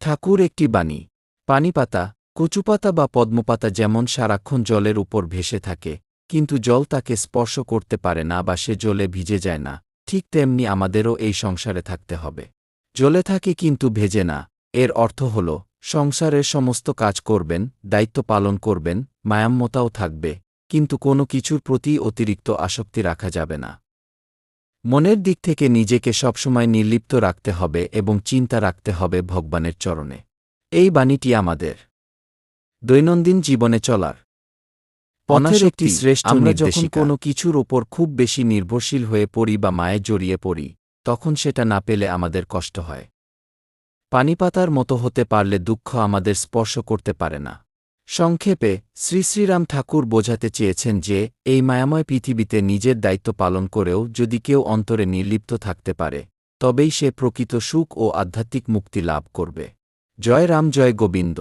ঠাকুর একটি বাণী। পানিপাতা, কচুপাতা বা পদ্মপাতা যেমন সারাক্ষণ জলের উপর ভেসে থাকে, কিন্তু জল তাকে স্পর্শ করতে পারে না বা সে জলে ভিজে যায় না, ঠিক তেমনি আমাদেরও এই সংসারে থাকতে হবে। জলে থাকে কিন্তু ভেজে না। এর অর্থ হল, সংসারের সমস্ত কাজ করবেন, দায়িত্ব পালন করবেন, মায়ামমতাও থাকবে, কিন্তু কোনো কিছুর প্রতি অতিরিক্ত আসক্তি রাখা যাবে না। মনের দিক থেকে নিজেকে সবসময় নির্লিপ্ত রাখতে হবে এবং চিন্তা রাখতে হবে ভগবানের চরণে। এই বাণীটি আমাদের দৈনন্দিন জীবনে চলার পথের একটি শ্রেষ্ঠ নির্দেশিকা। আমরা যখন কোনো কিছুর ওপর খুব বেশি নির্ভরশীল হয়ে পড়ি বা মায়ে জড়িয়ে পড়ি, তখন সেটা না পেলে আমাদের কষ্ট হয়। পানিপাতার মতো হতে পারলে দুঃখ আমাদের স্পর্শ করতে পারে না। সংক্ষেপে, শ্রী শ্রীরাম ঠাকুর বোঝাতে চেয়েছেন যে, এই মায়াময় পৃথিবীতে নিজের দায়িত্ব পালন করেও যদি কেউ অন্তরে নির্লিপ্ত থাকতে পারে, তবেই সে প্রকৃত সুখ ও আধ্যাত্মিক মুক্তি লাভ করবে। জয় রাম, জয় গোবিন্দ।